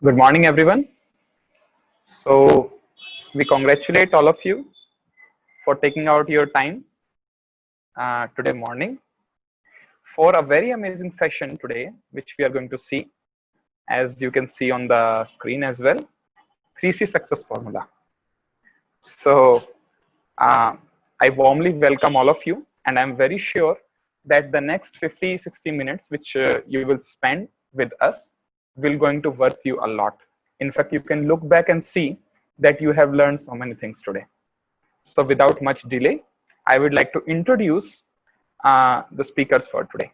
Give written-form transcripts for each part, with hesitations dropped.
Good morning, everyone. So, we congratulate all of you for taking out your time today morning for a very amazing session today, which we are going to see, as you can see on the screen as well. 3C success formula. So, uh, I warmly welcome all of you, and I'm very sure that the next 50-60 minutes, which you will spend with us, will going to worth you a lot. In fact, you can look back and see that you have learned so many things today. So without much delay, I would like to introduce the speakers for today.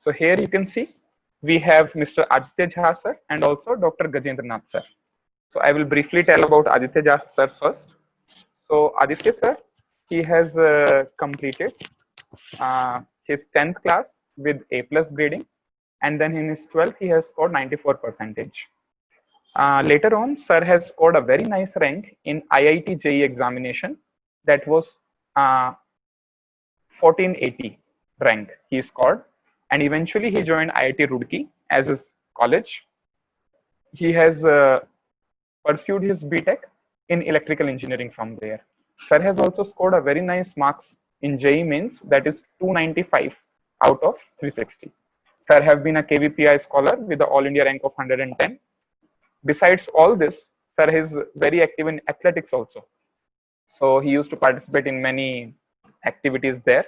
So here you can see we have Mr. Aditya Jha sir and also Dr. Gajendra Nath sir. So I will briefly tell about Aditya Jha sir first. So Aditya sir, he has completed his 10th class with A plus grading, and then in his 12th he has scored 94 percentage. Later on, sir has scored a very nice rank in IIT JEE examination. That was 1480 rank he scored, and eventually he joined IIT Roorkee as his college. He has pursued his BTech in electrical engineering from there. Sir has also scored a very nice marks in JEE Mains, that is 295 out of 360. Sir have been a KVPI scholar with the All India rank of 110. Besides all this, sir is very active in athletics also. So he used to participate in many activities there.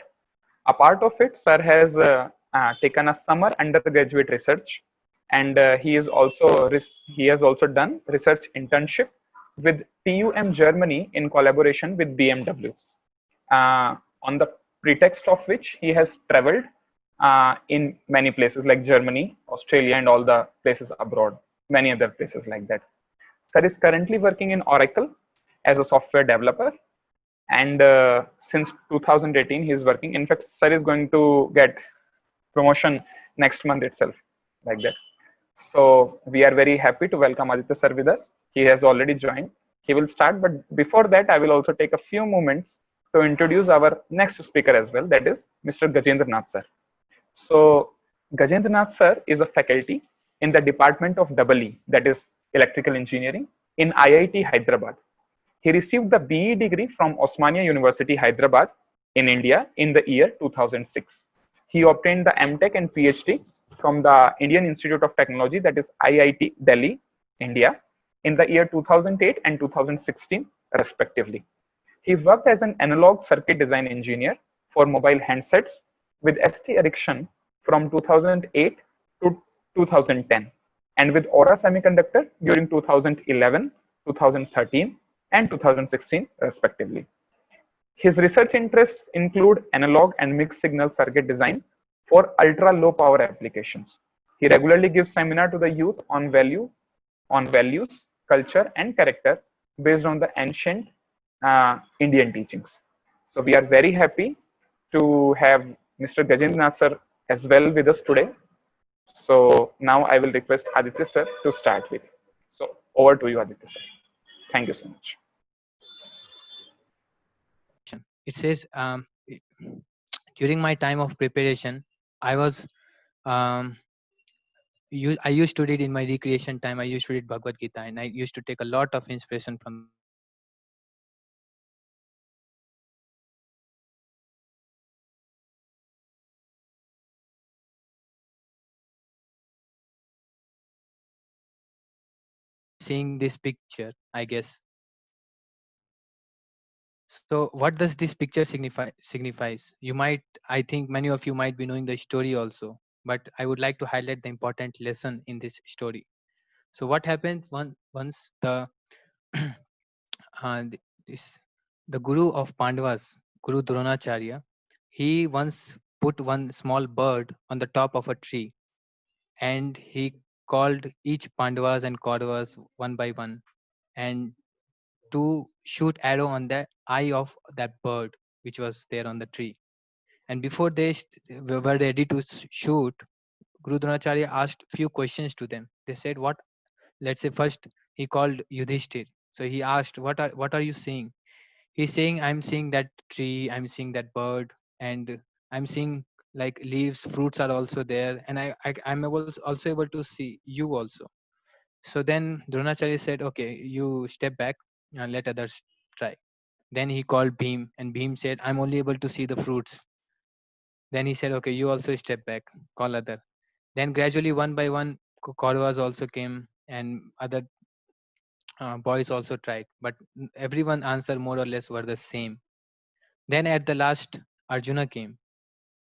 A part of it, sir has taken a summer undergraduate research, and he has also done research internship with TUM Germany in collaboration with BMW. On the pretext of which he has traveled in many places like Germany, Australia, and all the places abroad, many other places like that. Sir is currently working in Oracle as a software developer, and since 2018 he is working. In fact, sir is going to get promotion next month itself, like that. So we are very happy to welcome Aditya sir with us. He has already joined. He will start, but before that I will also take a few moments to introduce our next speaker as well, that is Mr. Gajendra Nath sir. So Gajendra Nath sir is a faculty in the department of EE, that is electrical engineering, in IIT Hyderabad. He received the BE degree from Osmania University, Hyderabad, in India in the year 2006. He obtained the MTech and PhD from the Indian Institute of Technology, that is IIT Delhi, India, in the year 2008 and 2016, respectively. He worked as an analog circuit design engineer for mobile handsets with ST Ericsson from 2008 to 2010, and with Aura Semiconductor during 2011, 2013, and 2016, respectively. His research interests include analog and mixed signal circuit design for ultra low power applications. He regularly gives seminar to the youth on values, culture, and character based on the ancient Indian teachings. So we are very happy to have Mr. Gajendra Nath sir as well with us today. So now I will request Aditya sir to start with. So over to you, Aditya sir. Thank you so much. It says during my time of preparation I was I used to read in my recreation time. I used to read Bhagavad Gita, and I used to take a lot of inspiration from that. And I was seeing this picture, I guess. So what does this picture signifies? You might, I think many of you might be knowing the story also, but I would like to highlight the important lesson in this story. So what happened once the this the guru of Pandavas, Guru Dronacharya, he once put one small bird on the top of a tree, and he called each Pandavas and Kauravas one by one, and to shoot arrow on the eye of that bird which was there on the tree. And before they were ready to shoot, Guru Dronacharya asked few questions to them. They said, "What?" Let's say first he called Yudhishthir. So he asked, "What are you seeing?" He's saying, "I'm seeing that tree, I'm seeing that bird, and I'm seeing like leaves, fruits are also there, and I'm also able to see you also." So then Dronacharya said, okay, you step back and let others try. Then he called Bhim, and Bhim said, I'm only able to see the fruits. Then he said, okay, you also step back, call other. Then gradually, one by one, Kauravas also came, and other boys also tried, but everyone answer more or less were the same. Then at the last, Arjuna came,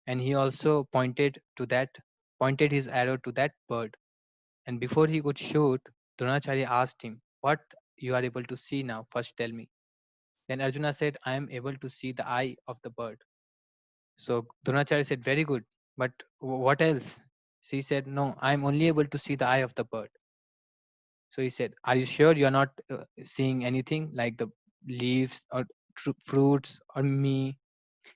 and he also pointed his arrow to that bird. And before he could shoot, Dronacharya asked him, "What you are able to see now? First tell me." Then Arjuna said, "I am able to see the eye of the bird." So Dronacharya said, "Very good, but what else?" She said, "No, I am only able to see the eye of the bird." So he said, "Are you sure you are not seeing anything like the leaves or fruits or me?"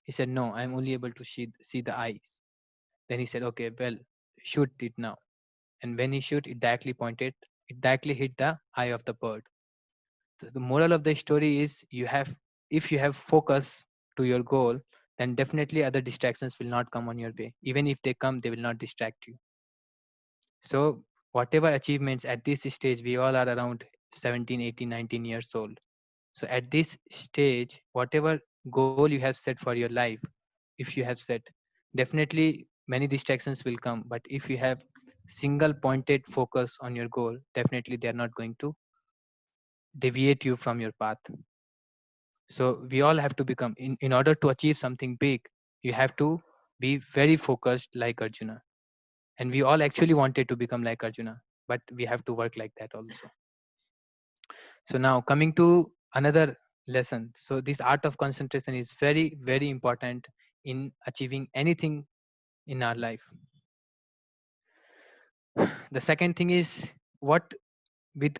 He said, "No, I am only able to see the eyes." Then he said, "Okay, well, shoot it now." And when he shoot, it directly hit the eye of the bird. So the moral of the story is, if you have focus to your goal, then definitely other distractions will not come on your way. Even if they come, they will not distract you. So whatever achievements at this stage, we all are around 17, 18, 19 years old. So at this stage, whatever goal you have set for your life, if you have set, definitely many distractions will come. But if you have single pointed focus on your goal, definitely they are not going to deviate you from your path. So we all have to become, in order to achieve something big, you have to be very focused like Arjuna. And we all actually wanted to become like Arjuna, but we have to work like that also. So now coming to another lesson. So this art of concentration is very, very important in achieving anything in our life. The second thing is, what with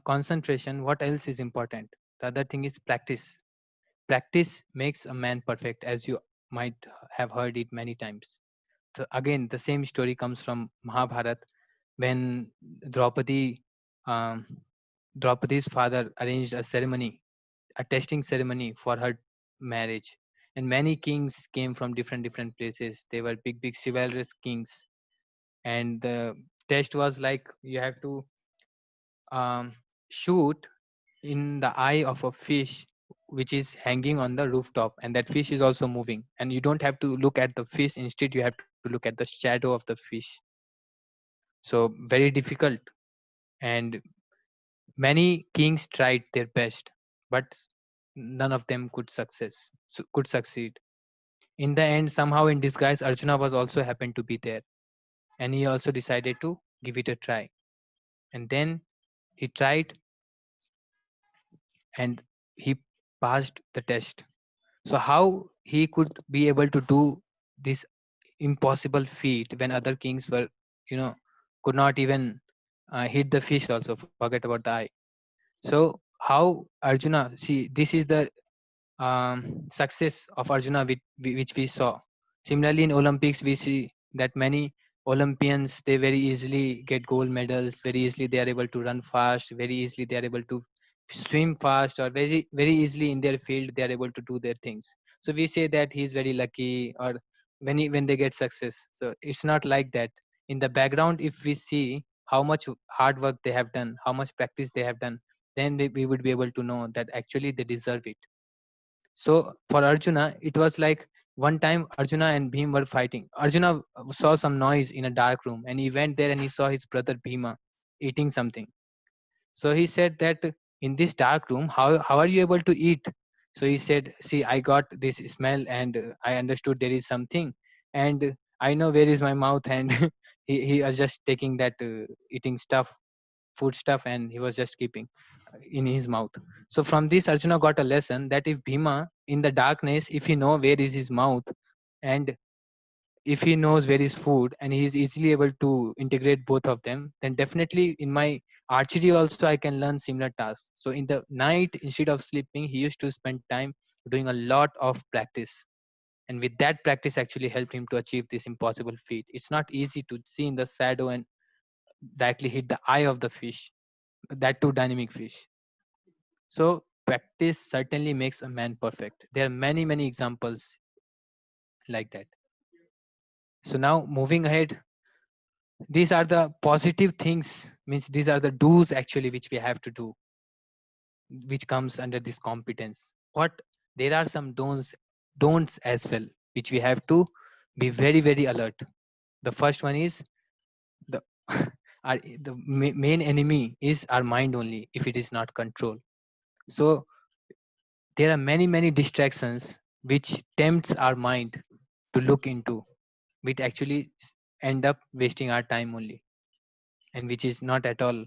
concentration, what else is important? The other thing is practice. Practice makes a man perfect, as you might have heard it many times. So again, the same story comes from Mahabharat, when Draupadi, um, Draupadi's father arranged a testing ceremony for her marriage, and many kings came from different places. They were big chivalrous kings, and the test was like, you have to um, shoot in the eye of a fish which is hanging on the rooftop, and that fish is also moving, and you don't have to look at the fish, instead you have to look at the shadow of the fish. So very difficult, and many kings tried their best, but none of them could succeed. In the end, somehow in disguise, Arjuna was also happened to be there, and he also decided to give it a try. And then he tried, and he passed the test. So how he could be able to do this impossible feat when other kings were, you know, could not even hit the fish also, forget about the eye. So how Arjuna, see, this is the success of Arjuna, which we saw. Similarly, in Olympics, we see that many Olympians, they very easily get gold medals. Very easily, they are able to run fast. Very easily, they are able to swim fast, or very easily in their field, they are able to do their things. So we say that he is very lucky, or when they get success. So it's not like that. In the background, if we see how much hard work they have done, how much practice they have done, then we would be able to know that actually they deserve it. So for Arjuna, it was like, one time Arjuna and Bhim were fighting. Arjuna saw some noise in a dark room, and he went there and he saw his brother Bhima eating something. So he said that, in this dark room, how are you able to eat? So he said, see, I got this smell, and I understood there is something, and I know where is my mouth, and he was just taking that eating stuff, food stuff, and he was just keeping in his mouth. So from this, Arjuna got a lesson that if Bhima, in the darkness, if he know where is his mouth, and if he knows where is food, and he is easily able to integrate both of them, then definitely in my archery also I can learn similar tasks. So in the night, instead of sleeping, he used to spend time doing a lot of practice, and with that practice actually helped him to achieve this impossible feat. It's not easy to see in the shadow and directly hit the eye of the fish, that too dynamic fish. So practice certainly makes a man perfect. There are many examples like that. So now moving ahead, these are the positive things means these are the do's actually which we have to do, which comes under this competence. What there are some don'ts as well, which we have to be very very alert. The first one is the the main enemy is our mind only if it is not controlled. So there are many many distractions which tempts our mind to look into, which actually end up wasting our time only, and which is not at all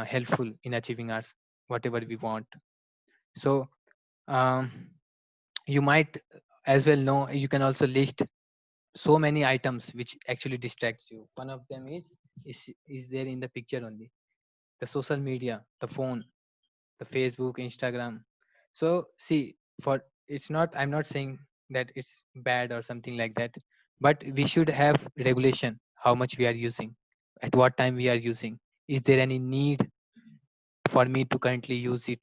helpful in achieving our whatever we want. So um, you might as well know, you can also list so many items which actually distracts you. One of them is there in the picture only, the social media, the phone, the Facebook, Instagram. So see, for it's not, I'm not saying that it's bad or something like that, but we should have regulation how much we are using, at what time we are using. Is there any need for me to currently use it?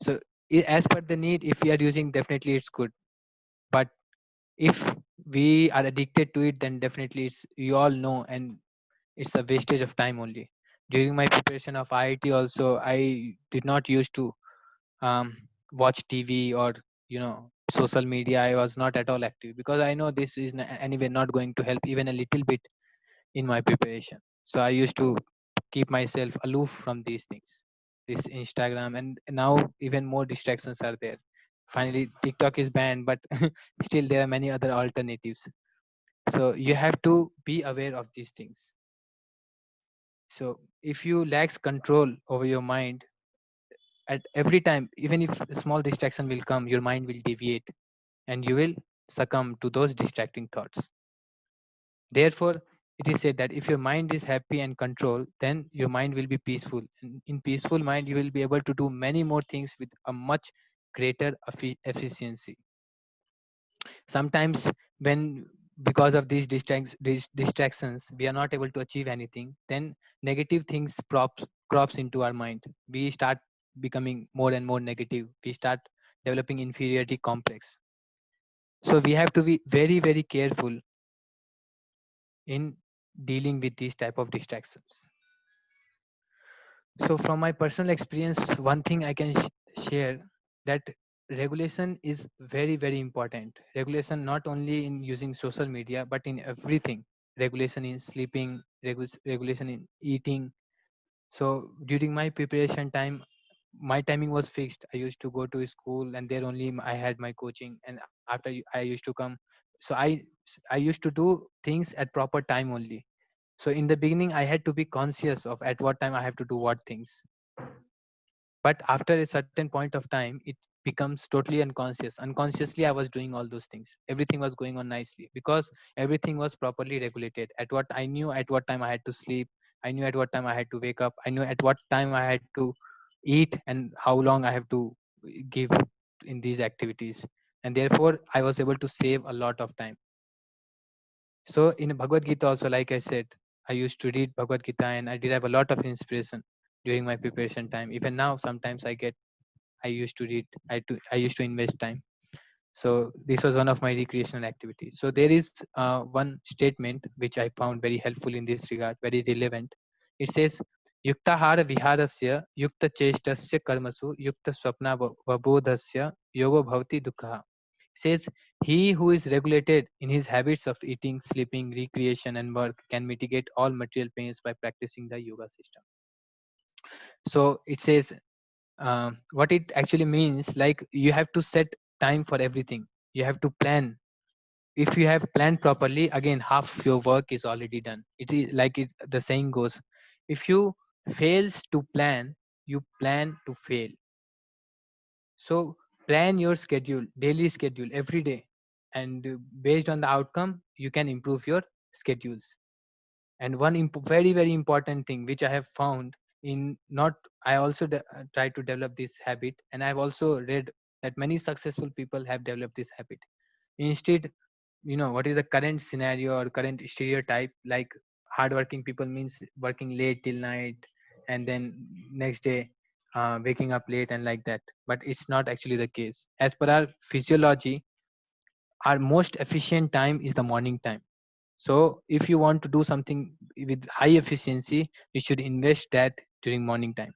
So as per the need, if we are using, definitely it's good. But if we are addicted to it, then definitely it's, you all know, and it's a wastage of time only. During my preparation of IIT also, I did not used to um, watch TV or social media. I was not at all active because I know this is anyway not going to help even a little bit in my preparation. So I used to keep myself aloof from these things, this Instagram, and now even more distractions are there. Finally TikTok is banned, but still there are many other alternatives. So you have to be aware of these things. So if you lacks control over your mind, at every time, even if a small distraction will come, your mind will deviate and you will succumb to those distracting thoughts. Therefore, it is said that if your mind is happy and controlled, then your mind will be peaceful. And in peaceful mind, you will be able to do many more things with a much greater efficiency. Sometimes when, because of these distractions, we are not able to achieve anything, then negative things crops into our mind. We start becoming more and more negative. We start developing inferiority complex. So we have to be very very careful in dealing with these type of distractions. So from my personal experience, one thing I can share, that regulation is very very important. Regulation not only in using social media but in everything. Regulation in sleeping, regulation in eating. So during my preparation time, my timing was fixed. I used to go to school and there only I had my coaching, and after I used to come. So I used to do things at proper time only. So in the beginning I had to be conscious of at what time I have to do what things. But after a certain point of time, it becomes totally unconsciously I was doing all those things. Everything was going on nicely because everything was properly regulated. At what I knew at what time I had to sleep, I knew at what time I had to wake up, I knew at what time I had to eat and how long I have to give in these activities. And therefore I was able to save a lot of time. So in Bhagavad Gita also, like I said, I used to read Bhagavad Gita and I did have a lot of inspiration during my preparation time. Even now, sometimes I used to read, I used to invest time. So this was one of my recreational activities. So there is one statement which I found very helpful in this regard, very relevant. It says, Yuktahara viharasya yukta cheshtasya karmasu yukta swapna vabodhasya yogo bhavati dukha. Says, he who is regulated in his habits of eating, sleeping, recreation, and work can mitigate all material pains by practicing the yoga system. So it says, what it actually means, like you have to set time for everything. You have to plan. If you have planned properly, again, half your work is already done. It is like the saying goes, if you fails to plan, you plan to fail. So plan your schedule, daily schedule every day, and based on the outcome, you can improve your schedules. And one very very important thing which I have found in not, I also try to develop this habit, and I've also read that many successful people have developed this habit. Instead, what is the current scenario or current stereotype, like hardworking people means working late till night and then next day waking up late and like that. But it's not actually the case. As per our physiology, our most efficient time is the morning time. So if you want to do something with high efficiency, you should invest that during morning time.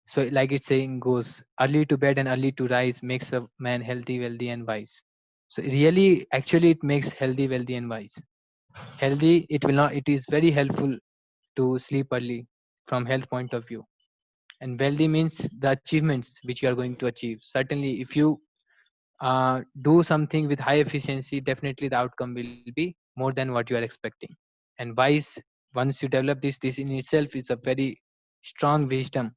So like its saying goes, early to bed and early to rise makes a man healthy, wealthy, and wise. So really, actually, it makes healthy, wealthy, and wise. Healthy, it will not. It is very helpful to sleep early from health point of view. And wealthy means the achievements which you are going to achieve. Certainly, if you do something with high efficiency, definitely the outcome will be more than what you are expecting. And wise, once you develop this in itself is a very strong wisdom.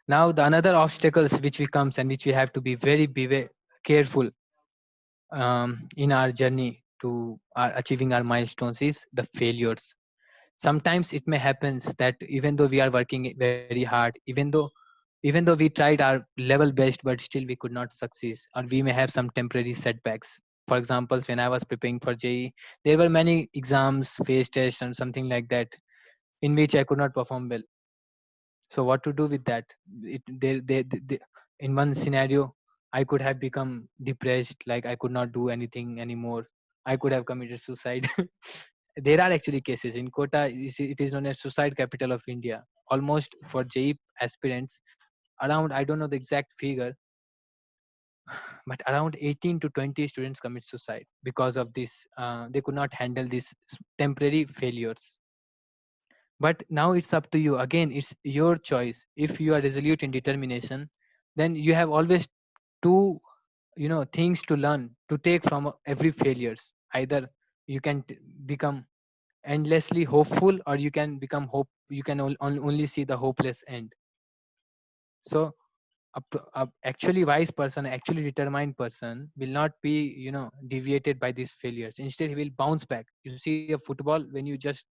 Now the another obstacles which we comes and which we have to be very beware, careful in our journey to achieving our milestones is the failures. Sometimes it may happens that even though we are working very hard, even though we tried our level best, but still we could not succeed, or we may have some temporary setbacks. For example, when I was preparing for JE, there were many exams, phase tests, and something like that in which I could not perform well. So what to do with that? They, in one scenario, I could have become depressed, like I could not do anything anymore. I could have committed suicide. There are actually cases in Kota. It is known as suicide capital of India. Almost for JE aspirants, around, I don't know the exact figure, but around 18 to 20 students commit suicide because of this. They could not handle these temporary failures. But now it's up to you. Again, it's your choice. If you are resolute in determination, then you have always two, things to learn to take from every failures. Either you can become endlessly hopeful, or you can become hope you can only see the hopeless end. So actually wise person, actually determined person will not be deviated by these failures. Instead, he will bounce back. You see a football, when you just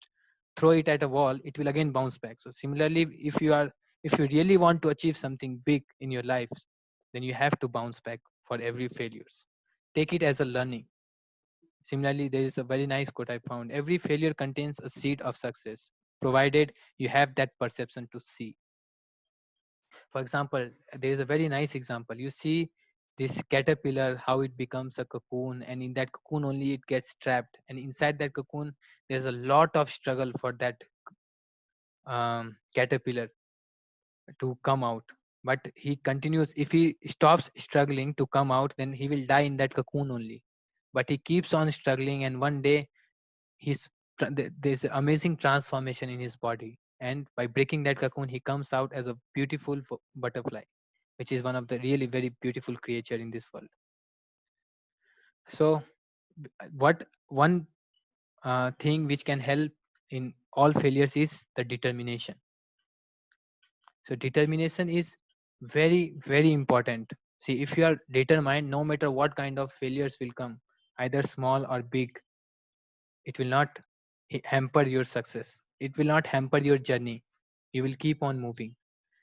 throw it at a wall, it will again bounce back. So similarly, if you really want to achieve something big in your life, then you have to bounce back for every failures. Take it as a learning. Similarly, there is a very nice quote I found: every failure contains a seed of success, provided you have that perception to see. For example, there is a very nice example. You see this caterpillar, how it becomes a cocoon, and in that cocoon only it gets trapped. And inside that cocoon, there's a lot of struggle for that caterpillar to come out. But he continues. If he stops struggling to come out, then he will die in that cocoon only. But he keeps on struggling, and one day he's there's an amazing transformation in his body, and by breaking that cocoon he comes out as a beautiful butterfly, which is one of the really very beautiful creature in this world. So what one thing which can help in all failures is the determination. So determination is very very important. See, if you are determined, no matter what kind of failures will come, either small or big, it will not hamper your success. It will not hamper your journey. You will keep on moving.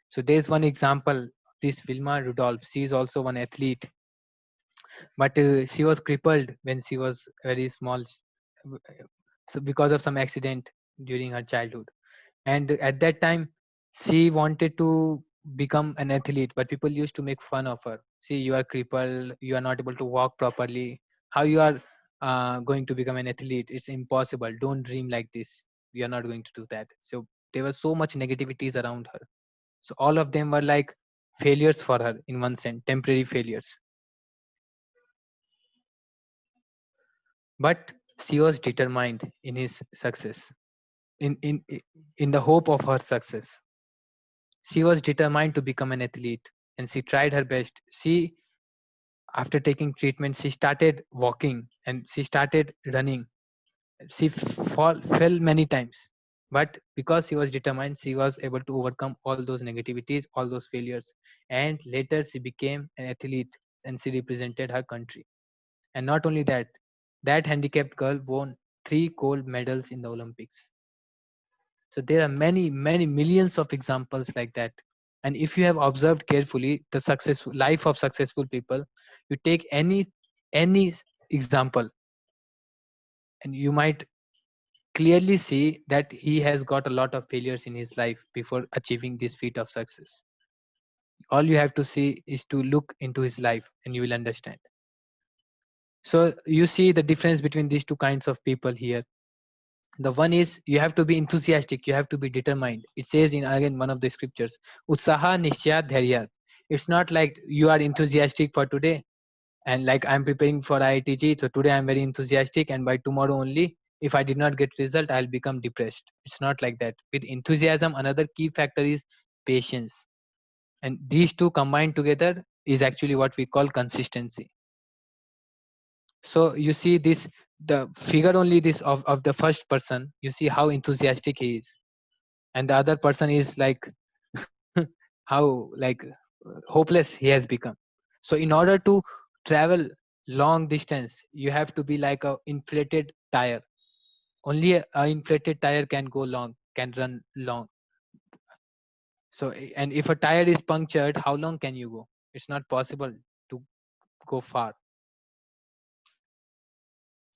So there's one example, this Vilma Rudolph. She is also one athlete, but she was crippled when she was very small, so because of some accident during her childhood. And at that time, she wanted to become an athlete, but people used to make fun of her. See, you are crippled, you are not able to walk properly. How you are going to become an athlete? It's impossible. Don't dream like this. We are not going to do that. So there was so much negativities around her. So all of them were like failures for her in one sense, temporary failures. But she was determined in his success, in the hope of her success. She was determined to become an athlete, and she tried her best. She, after taking treatment, she started walking and she started running. She fell many times, but because she was determined, she was able to overcome all those negativities, all those failures, and later she became an athlete and she represented her country. And not only that, that handicapped girl won 3 gold medals in the Olympics. So there are many, many millions of examples like that. And if you have observed carefully the successful life of successful people, you take any example, and you might clearly see that he has got a lot of failures in his life before achieving this feat of success. All you have to see is to look into his life and you will understand. So you see the difference between these two kinds of people here. The one is you have to be enthusiastic, you have to be determined. It says in again one of the scriptures, Utsaha Nishya Dharya. It's not like you are enthusiastic for today and like I'm preparing for IITG, so today I'm very enthusiastic and by tomorrow only, if I did not get result, I'll become depressed. It's not like that. With enthusiasm, another key factor is patience. And these two combined together is actually what we call consistency. So you see this, the figure only this of the first person, you see how enthusiastic he is. And the other person is like how like hopeless he has become. So in order to travel long distance, you have to be like a inflated tire. Only a inflated tire can go long, can run long. So and if a tire is punctured, how long can you go? It's not possible to go far.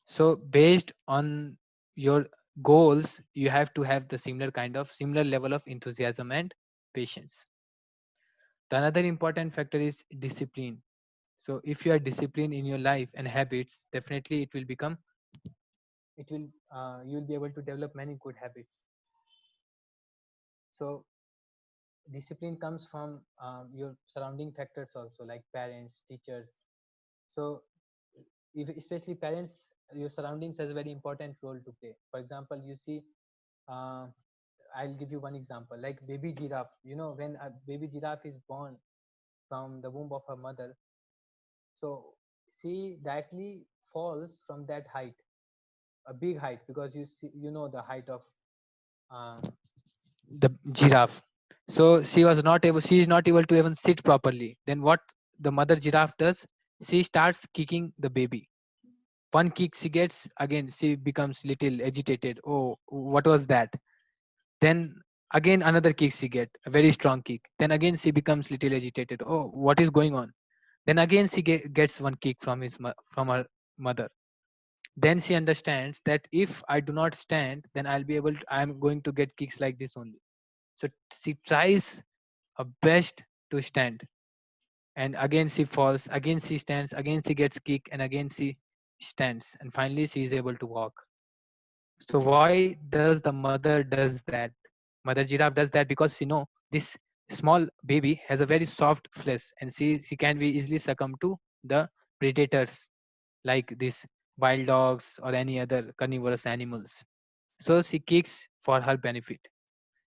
So based on your goals, you have to have the similar level of enthusiasm and patience. The another important factor is discipline. So if you are disciplined in your life and habits, definitely it will you will be able to develop many good habits. So discipline comes from your surrounding factors also, like parents, teachers. So if, especially parents, your surroundings has a very important role to play. For example, you see, uh, I'll give you one example, like baby giraffe. You know, when a baby giraffe is born from the womb of her mother, so she directly falls from that height, a big height, because you see, you know the height of uh, the giraffe. So she is not able to even sit properly. Then what the mother giraffe does, she starts kicking the baby. One kick she gets, again she becomes little agitated. Oh, what was that? Then again another kick she get, a very strong kick. Then again she becomes little agitated. Oh, what is going on? Then again she gets one kick from from her mother. Then she understands that if I do not stand, then I'm going to get kicks like this only. So she tries her best to stand, and again she falls, again she stands, again she gets kicked, and again she stands, and finally she is able to walk. So why does the mother does that? Mother giraffe does that because she know this small baby has a very soft flesh, and she can be easily succumb to the predators like this wild dogs or any other carnivorous animals. So she kicks for her benefit.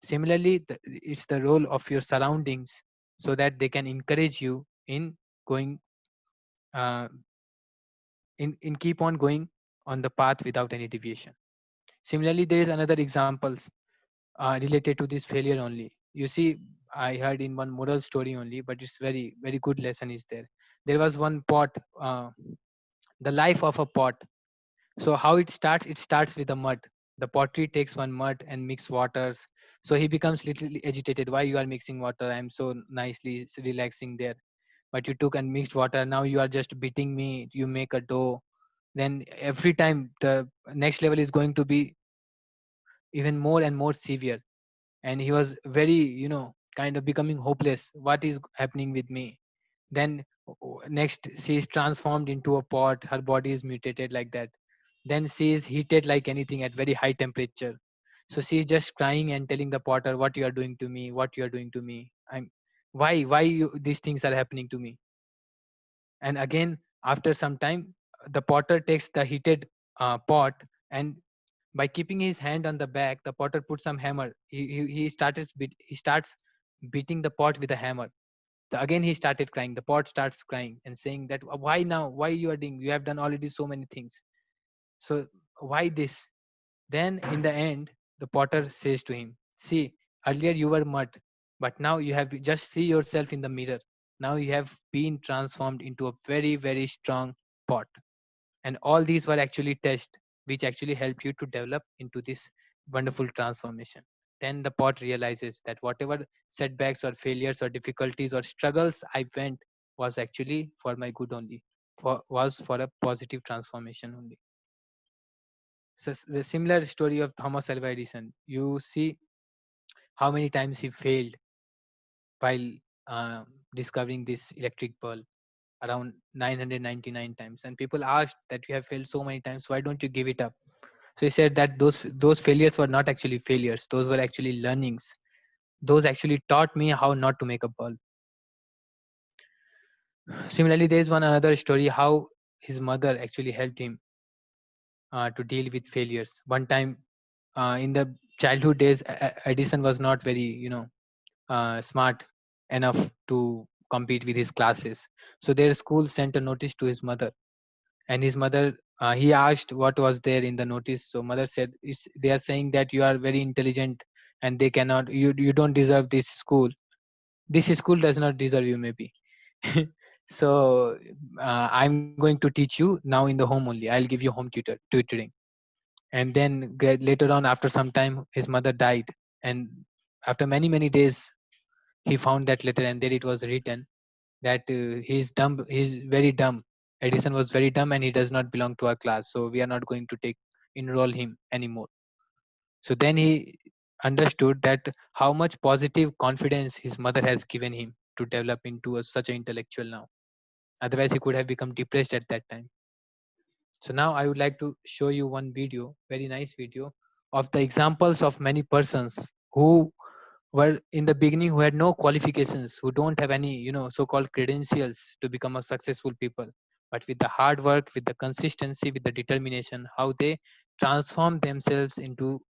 Similarly, it's the role of your surroundings so that they can encourage you in going uh, in keep on going on the path without any deviation. Similarly, there is another examples related to this failure only. You see, I heard in one moral story only, but it's very good lesson is there. There was one pot, the life of a pot. So how it starts with the mud. The pottery takes one mud and mix waters. So he becomes little agitated. Why you are mixing water? I'm so nicely relaxing there. But you took and mixed water. Now you are just beating me. You make a dough. Then every time the next level is going to be even more and more severe. And he was very, kind of becoming hopeless. What is happening with me? Then next she is transformed into a pot. Her body is mutated like that. Then she is heated like anything at very high temperature. So she is just crying and telling the potter, what you are doing to me, what you are doing to me. These things are happening to me. And again, after some time, the potter takes the heated pot, and by keeping his hand on the back, the potter puts some hammer. He starts beating the pot with a hammer. Again he started crying. The pot starts crying and saying that, why now, why you are doing, you have done already so many things, so why this? Then in the end, the potter says to him, see, earlier you were mud, but now you have just see yourself in the mirror. Now you have been transformed into a very strong pot. And all these were actually tests which actually helped you to develop into this wonderful transformation. Then the pot realizes that whatever setbacks or failures or difficulties or struggles I went was actually for my good only, was for a positive transformation only. So the similar story of Thomas Alva Edison, you see how many times he failed while discovering this electric bulb. around 999 times. And people asked that you have failed so many times, why don't you give it up? So he said that those failures were not actually failures, those were actually learnings. Those actually taught me how not to make a bulb. Similarly, there is one another story how his mother actually helped him to deal with failures. One time in the childhood days, Edison was not very, smart enough to compete with his classes. So their school sent a notice to his mother, and his mother, he asked what was there in the notice. So mother said, they are saying that you are very intelligent and they cannot, you don't deserve this school. This school does not deserve you, maybe. So I'm going to teach you now in the home only. I'll give you home tutoring. And then later on, after some time, his mother died, and after many days, he found that letter, and there it was written that he's dumb, he's very dumb. Edison was very dumb and he does not belong to our class, so we are not going to enroll him anymore. So then he understood that how much positive confidence his mother has given him to develop into such an intellectual now. Otherwise he could have become depressed at that time. So now I would like to show you one video, very nice video, of the examples of many persons who were in the beginning, who had no qualifications, who don't have any, so-called credentials to become a successful people. But with the hard work, with the consistency, with the determination, how they transform themselves into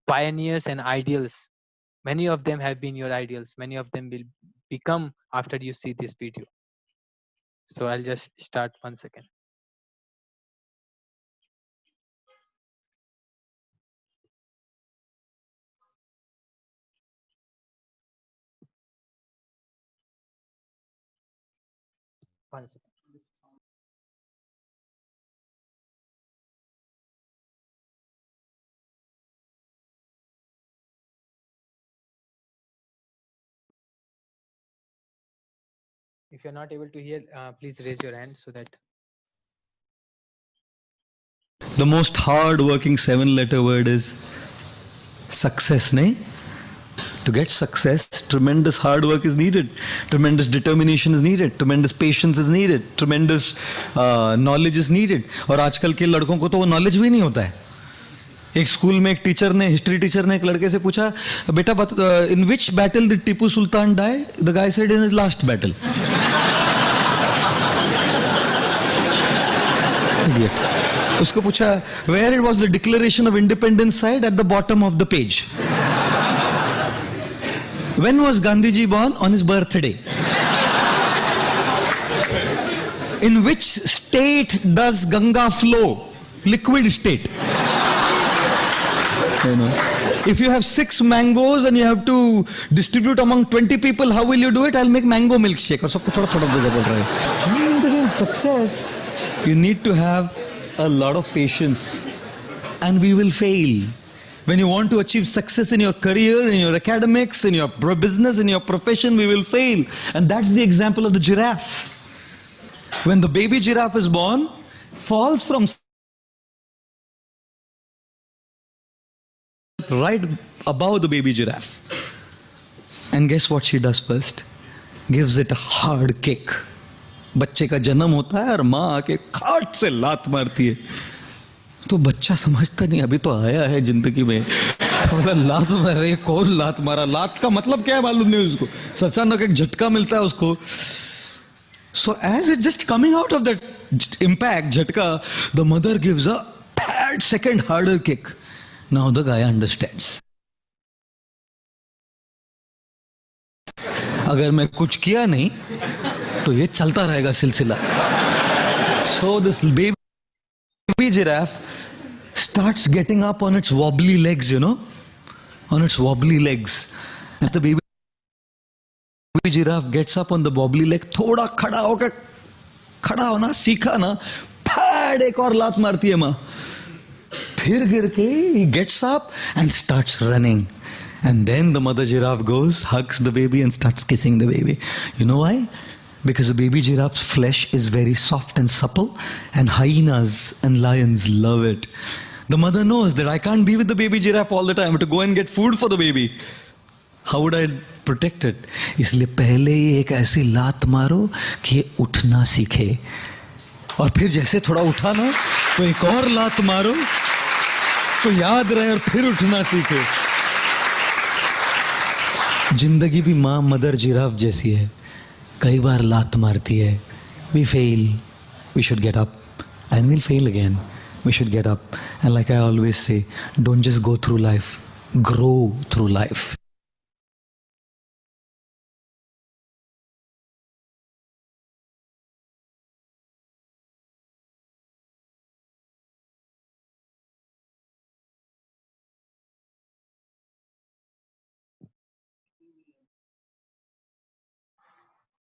pioneers and ideals. Many of them have been your ideals. Many of them will become after you see this video. So I'll just start 1 second. One second. If you're not able to hear, please raise your hand so that. The most hard-working 7-letter word is success, nahi? To get success, tremendous hard work is needed, tremendous determination is needed, tremendous patience is needed, tremendous knowledge is needed. और आजकल के लड़कों को तो वो knowledge भी नहीं होता है. एक स्कूल में एक टीचर ने, हिस्ट्री टीचर ने एक लड़के से पूछा, बेटा in which battle did Tipu Sultan die? The guy said in his last battle. उसको पूछा, where it was the Declaration of Independence signed? At the bottom of the page. When was Gandhiji born? On his birthday. In which state does Ganga flow? Liquid state. You know, if you have 6 mangoes and you have to distribute among 20 people, how will you do it? I'll make mango milkshake. और सबको थोड़ा थोड़ा बोल रहा है. To get success, you need to have a lot of patience, and we will fail. When you want to achieve success in your career, in your academics, in your business, in your profession, we will fail. And that's the example of the giraffe. When the baby giraffe is born, falls from right above the baby giraffe. And guess what she does first? Gives it a hard kick. बच्चे का जन्म होता है और माँ आके खाट से लात मारती है. तो बच्चा समझता नहीं, अभी तो आया है जिंदगी में, लात मार रही है, कौन लात मारा? लात का मतलब क्या है मालूम नहीं उसको. अचानक एक झटका मिलता है उसको. So as it just coming out of that impact, झटका, the mother gives a bad second harder kick. Now the guy understands. अगर मैं कुछ किया नहीं तो ये चलता रहेगा सिलसिला. So this baby giraffe starts getting up on its wobbly legs, on its wobbly legs. As the baby giraffe gets up on the wobbly leg, थोड़ा खड़ा होकर, खड़ा होना सीखा ना, फैड एक और लात मारती है माँ. फिर गिर के he gets up and starts running. And then the mother giraffe goes, hugs the baby and starts kissing the baby. You know why? Because the baby giraffe's flesh is very soft and supple, and hyenas and lions love it. The mother knows that I can't be with the baby giraffe all the time. I have to go and get food for the baby. How would I protected. इसलिए पहले ही एक ऐसी लात मारो कि ये उठना सीखे, और फिर जैसे थोड़ा उठा ना तो एक और लात मारो तो याद रहे और फिर उठना सीखे. जिंदगी भी माँ मदर जिराफ जैसी है, कई बार लात मारती है. We fail, we should get up, and we'll fail again. We should get up, and like I always say, don't just go through life, grow through life.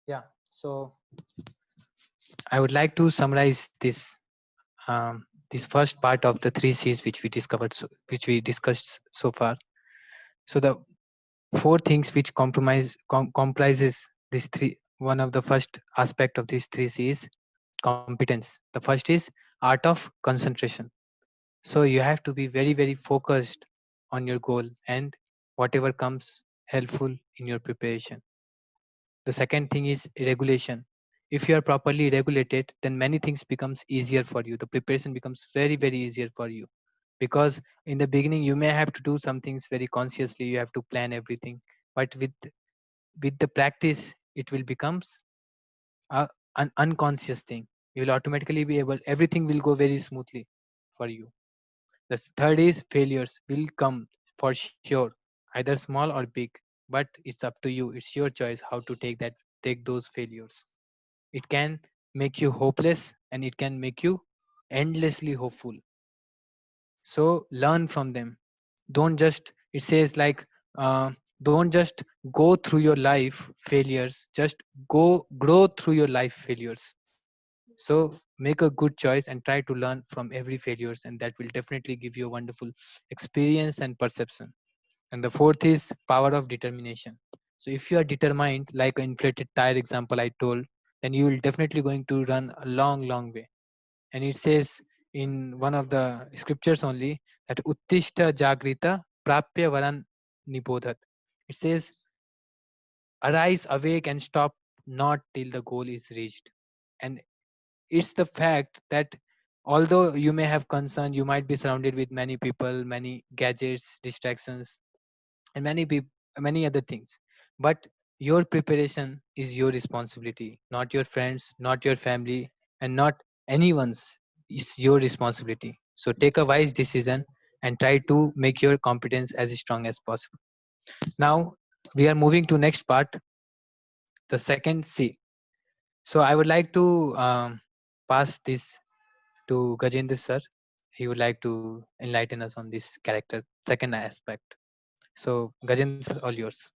Yeah. So I would like to summarize this first part of the three C's which we which we discussed so far. So the four things which comprises these three. One of the first aspect of these three C's, competence. The first is art of concentration. So you have to be very focused on your goal and whatever comes helpful in your preparation. The second thing is regulation. If you are properly regulated, then many things becomes easier for you. The preparation becomes very easier for you, because in the beginning you may have to do some things very consciously. You have to plan everything, but with the practice, it will becomes an unconscious thing. You will automatically be able. Everything will go very smoothly for you. The third is failures will come for sure, either small or big, but it's up to you. It's your choice how to take those failures. It can make you hopeless and it can make you endlessly hopeful. So learn from them. Don't just, it says like, don't just go through your life failures, just grow through your life failures. So make a good choice and try to learn from every failures, and that will definitely give you a wonderful experience and perception. And the fourth is power of determination. So if you are determined, like an inflated tire example I told, then you will definitely going to run a long way. And it says in one of the scriptures only that uttishta jagrita prapya varan nibodhat. It says arise awake and stop not till the goal is reached. And it's the fact that although you may have concern, you might be surrounded with many people, many gadgets, distractions, and many other things, but your preparation is your responsibility, not your friends, not your family, and not anyone's. It's your responsibility. So take a wise decision and try to make your competence as strong as possible. Now we are moving to next part, the second C. So I would like to pass this to Gajendra sir. He would like to enlighten us on this character second aspect. So Gajendra sir, all yours.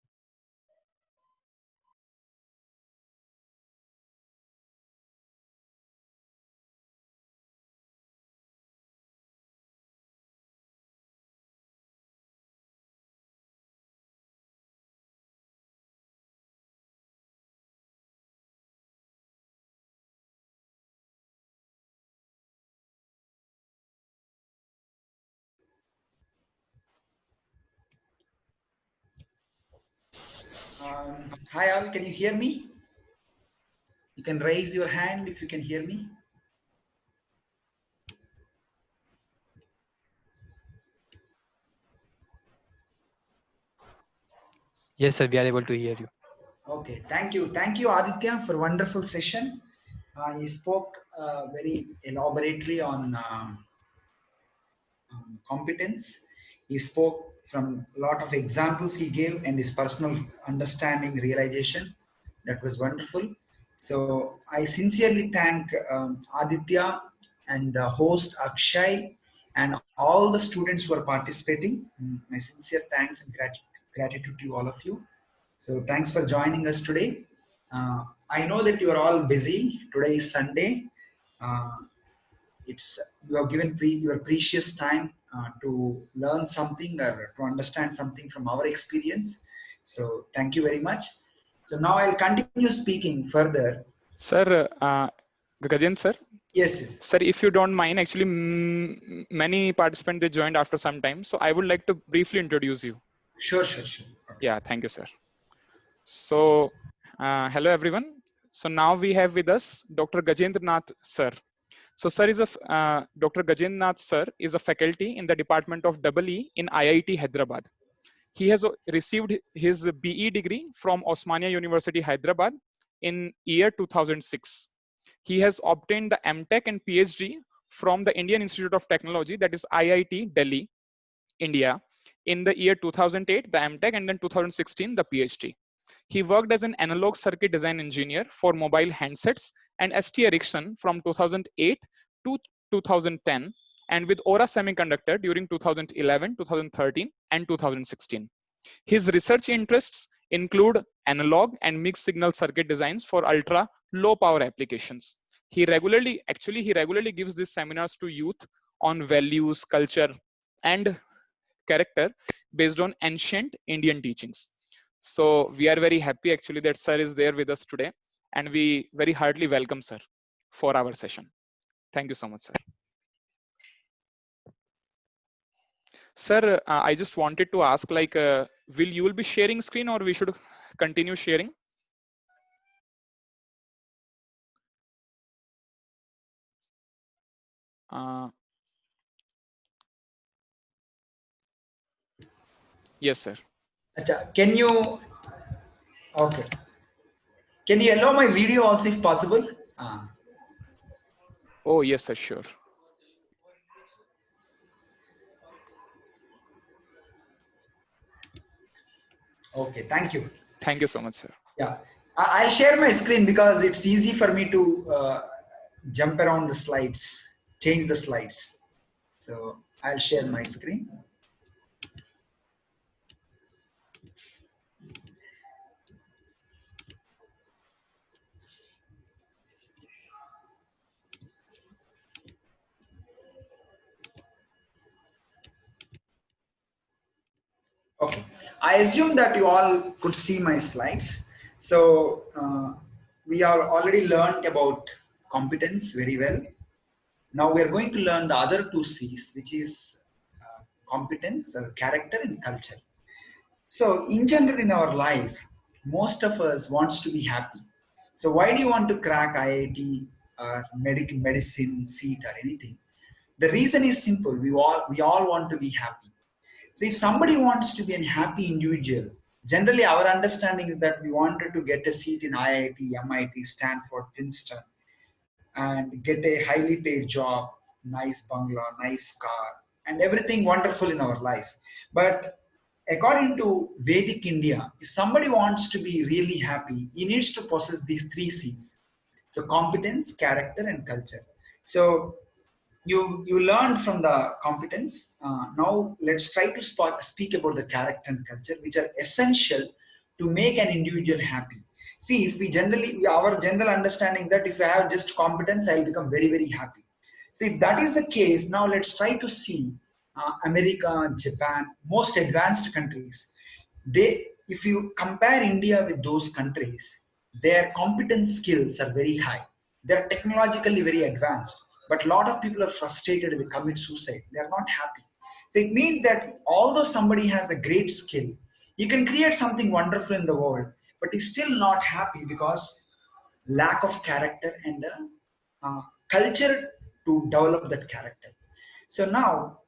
Hi all, can you hear me? You can raise your hand if you can hear me. Yes, sir, we are able to hear you. Okay, thank you. Thank you, Aditya, for wonderful session. He spoke very elaborately on competence. He spoke from a lot of examples he gave and his personal understanding, realization. That was wonderful. So I sincerely thank Aditya and the host Akshay and all the students who are participating. My sincere thanks and gratitude to all of you. So thanks for joining us today. I know that you are all busy. Today is Sunday. Uh, it's you have given your precious time to learn something or to understand something from our experience. So thank you very much. So now I'll continue speaking further. Sir, Gajen sir. Yes, yes. Sir, if you don't mind, actually, many participants they joined after some time, so I would like to briefly introduce you. Sure. Okay. Yeah, thank you, sir. So, hello everyone. So now we have with us Dr. Gajendra Nath sir. So sir is Dr. Gajendra Nath sir is a faculty in the Department of EE in IIT Hyderabad. He has received his BE degree from Osmania University Hyderabad in year 2006. He has obtained the MTech and PhD from the Indian Institute of Technology, that is IIT Delhi, India, in the year 2008, the MTech, and then 2016, the PhD. He worked as an analog circuit design engineer for mobile handsets and ST Ericsson from 2008 to 2010, and with Aura Semiconductor during 2011, 2013, and 2016. His research interests include analog and mixed signal circuit designs for ultra low power applications. He regularly gives these seminars to youth on values, culture, and character based on ancient Indian teachings. So we are very happy actually that sir is there with us today, and we very heartily welcome sir for our session. Thank you so much, sir. Sir, I just wanted to ask, like, will you will be sharing screen or we should continue sharing? Uh, yes, sir. Acha, can you, okay. Can you allow my video also if possible? Oh, yes, sir. Sure. Okay, thank you. Thank you so much, sir. Yeah, I'll share my screen because it's easy for me to jump around the slides, change the slides. So I'll share my screen. Okay, I assume that you all could see my slides. So we are already learned about competence very well. Now we are going to learn the other two C's, which is competence, character, and culture. So in general in our life, most of us wants to be happy. So why do you want to crack IIT or medicine seat or anything? The reason is simple. We all want to be happy. So if somebody wants to be a happy individual, generally our understanding is that we wanted to get a seat in IIT, MIT, Stanford, Princeton, and get a highly paid job, nice bungalow, nice car, and everything wonderful in our life. But according to Vedic India, if somebody wants to be really happy, he needs to possess these three C's. So competence, character, and culture. So you learned from the competence. Now let's try to speak about the character and culture, which are essential to make an individual happy. See, if our general understanding that if I have just competence, I'll become very, very happy. So if that is the case, now let's try to see America, Japan, most advanced countries. If you compare India with those countries, their competence skills are very high. They're technologically very advanced, but a lot of people are frustrated and they commit suicide. They are not happy. So it means that although somebody has a great skill, you can create something wonderful in the world, but he's still not happy because lack of character and culture to develop that character. So now,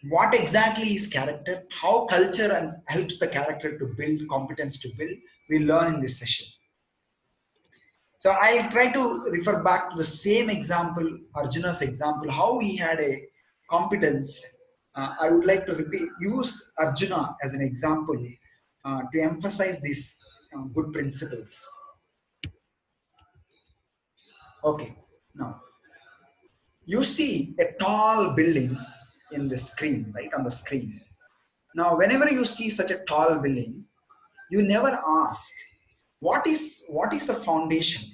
what exactly is character? How culture and helps the character to build competence to build? We learn in this session. So I'll try to refer back to the same example, Arjuna's example, how he had a competence. I would like to use Arjuna as an example to emphasize these good principles. Okay, now you see a tall building in the screen, right on the screen. Now, whenever you see such a tall building, you never ask, what is a foundation?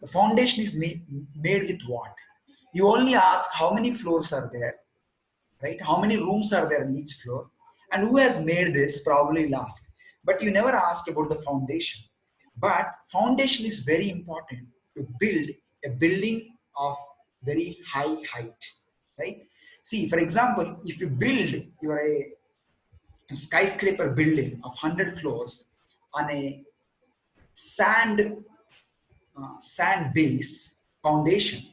The foundation is made with what? You only ask how many floors are there, right? How many rooms are there in each floor? And who has made this? Probably you'll ask. But you never ask about the foundation. But foundation is very important to build a building of very high height, right? See, for example, if you build a skyscraper building of 100 floors on a sand base foundation,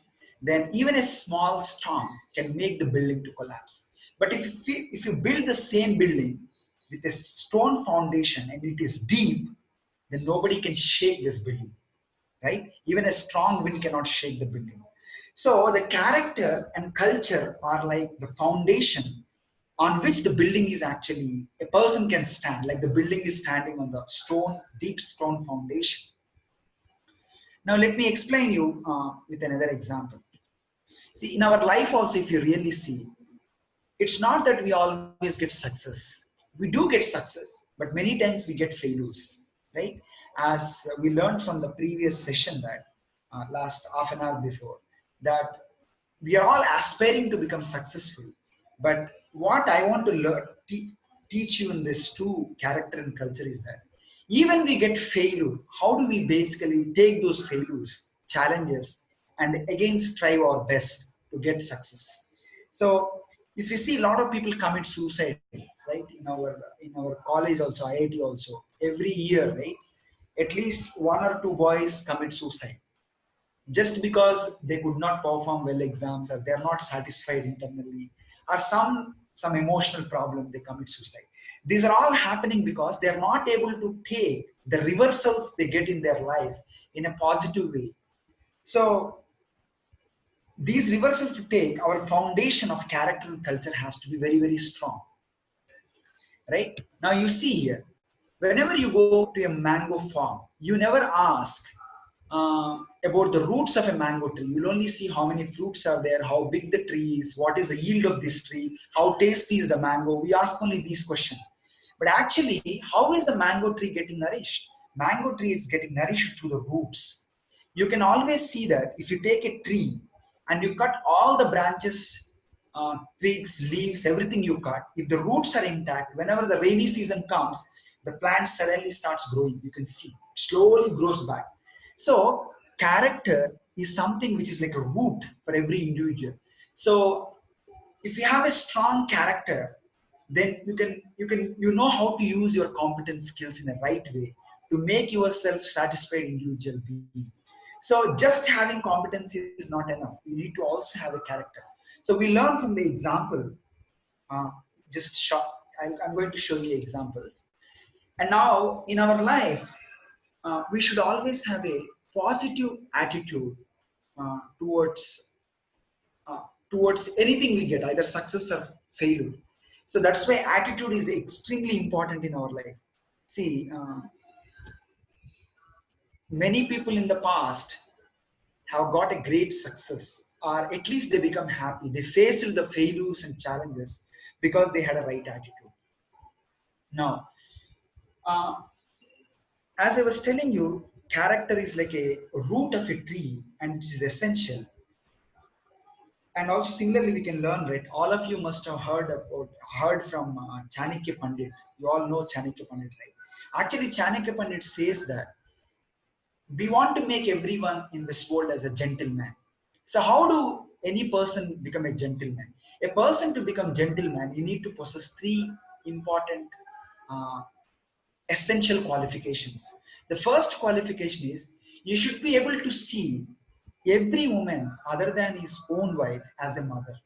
then even a small storm can make the building to collapse. But if you build the same building with a stone foundation and it is deep, then nobody can shake this building, right? Even a strong wind cannot shake the building. So the character and culture are like the foundation on which the building is actually, a person can stand, like the building is standing on the stone, deep stone foundation. Now let me explain you with another example. See, in our life also, if you really see, it's not that we always get success. We do get success, but many times we get failures, right? As we learned from the previous session that last half an hour before, that we are all aspiring to become successful. But what I want to teach you in this two, character and culture, is that even we get failure, how do we basically take those failures, challenges, and again strive our best to get success? So if you see, a lot of people commit suicide, right? In our college also, IIT also, every year, right? At least one or two boys commit suicide just because they could not perform well exams, or they're not satisfied internally, or some emotional problem, they commit suicide. These are all happening because they're not able to take the reversals they get in their life in a positive way. So these reversals to take, our foundation of character and culture has to be very, very strong, right? Now you see here, whenever you go to a mango farm, you never ask about the roots of a mango tree. You'll only see how many fruits are there, how big the tree is, what is the yield of this tree, how tasty is the mango. We ask only these questions. But actually, how is the mango tree getting nourished? Mango tree is getting nourished through the roots. You can always see that if you take a tree and you cut all the branches, twigs, leaves, everything you cut, if the roots are intact, whenever the rainy season comes, the plant suddenly starts growing. You can see, slowly grows back. So character is something which is like a root for every individual. So if you have a strong character, then you know how to use your competence skills in the right way to make yourself satisfied individual being. So just having competency is not enough. You need to also have a character. So we learn from the example. Uh, I'm going to show you examples. And now in our life, we should always have a positive attitude towards towards anything we get, either success or failure. So that's why attitude is extremely important in our life. See, many people in the past have got a great success, or at least they become happy. They faced the failures and challenges because they had a right attitude. Now, uh, as I was telling you, character is like a root of a tree and it is essential. And also similarly, we can learn, right? All of you must have heard from Chanakya Pandit. You all know Chanakya Pandit, right? Actually, Chanakya Pandit says that we want to make everyone in this world as a gentleman. So how do any person become a gentleman? A person to become gentleman, you need to possess three important uh, essential qualifications. The first qualification is you should be able to see every woman other than his own wife as a mother,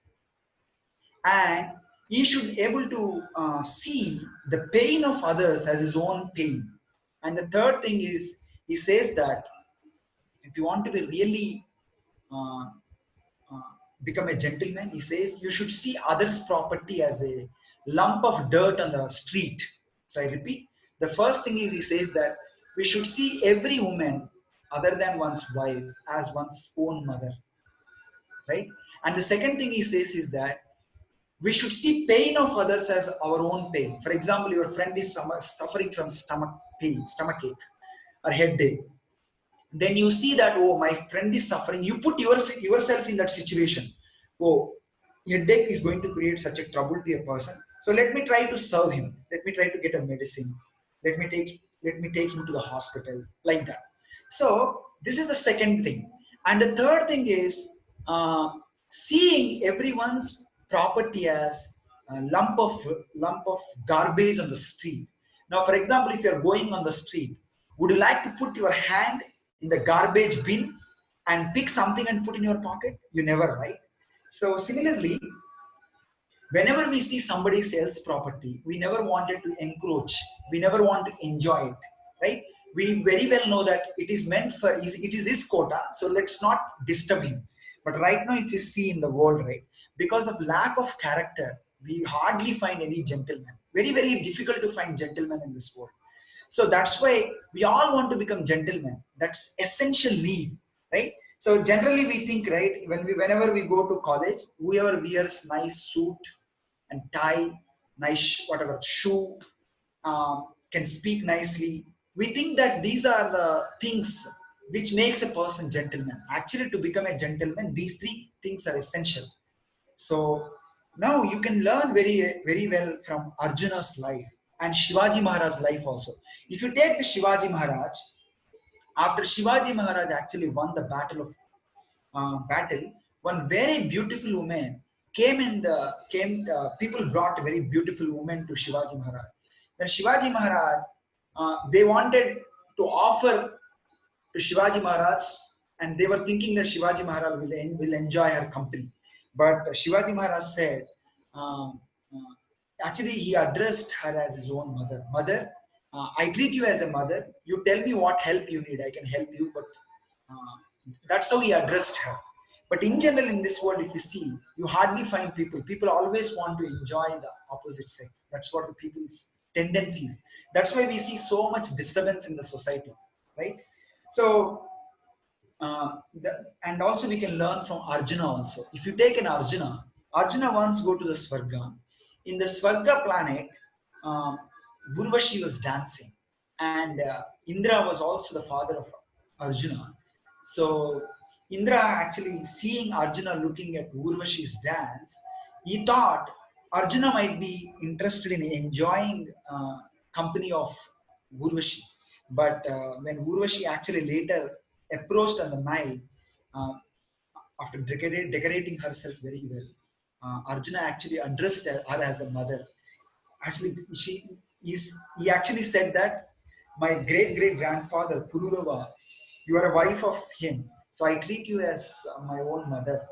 and he should be able to see the pain of others as his own pain. And the third thing is, he says that if you want to be really uh, uh, become a gentleman, he says you should see others' property as a lump of dirt on the street. So I repeat, the first thing is, he says that we should see every woman other than one's wife as one's own mother, right? And the second thing he says is that we should see pain of others as our own pain. For example, your friend is suffering from stomach pain, stomachache, or headache. Then you see that, oh, my friend is suffering. You put yourself in that situation. Oh, headache is going to create such a trouble to a person. So let me try to serve him. Let me try to get a medicine. Let me take him to the hospital, like that. So this is the second thing. And the third thing is seeing everyone's property as a lump of garbage on the street. Now, for example, if you're going on the street Would you like to put your hand in the garbage bin and pick something and put in your pocket? You never, right? So similarly, whenever we see somebody sells property, we never wanted to encroach. We never want to enjoy it, right? We very well know that it is meant for, it is his quota, so let's not disturb him. But right now, if you see in the world, right, because of lack of character, we hardly find any gentleman. Very, very difficult to find gentlemen in this world. So that's why we all want to become gentlemen. That's essential need, right? So generally we think, right, whenever we go to college, whoever wears nice suit and tie, nice whatever shoe, can speak nicely. We think that these are the things which makes a person gentleman. Actually, to become a gentleman, these three things are essential. So now you can learn very, very well from Arjuna's life and Shivaji Maharaj's life also. If you take the Shivaji Maharaj, after Shivaji Maharaj actually won the battle, one very beautiful woman came and people brought a very beautiful woman to Shivaji Maharaj. Then Shivaji Maharaj, they wanted to offer to Shivaji Maharaj, and they were thinking that Shivaji Maharaj will enjoy her company. But Shivaji Maharaj said, actually, he addressed her as his own mother. Mother, I treat you as a mother. You tell me what help you need. I can help you. But that's how he addressed her. But in general, in this world, if you see, you hardly find people. People always want to enjoy the opposite sex. That's what the people's tendencies. That's why we see so much disturbance in the society, right? So, and also we can learn from Arjuna also. If you take an Arjuna, Arjuna once go to the Svarga. In the Svarga planet, Urvashi was dancing, and Indra was also the father of Arjuna. So Indra actually seeing Arjuna looking at Urvashi's dance, he thought Arjuna might be interested in enjoying company of Urvashi. But when Urvashi actually later approached on the night, uh, after decorating herself very well, Arjuna actually addressed her as a mother. Actually, he actually said that my great grandfather Pururava, you are a wife of him, so I treat you as my own mother.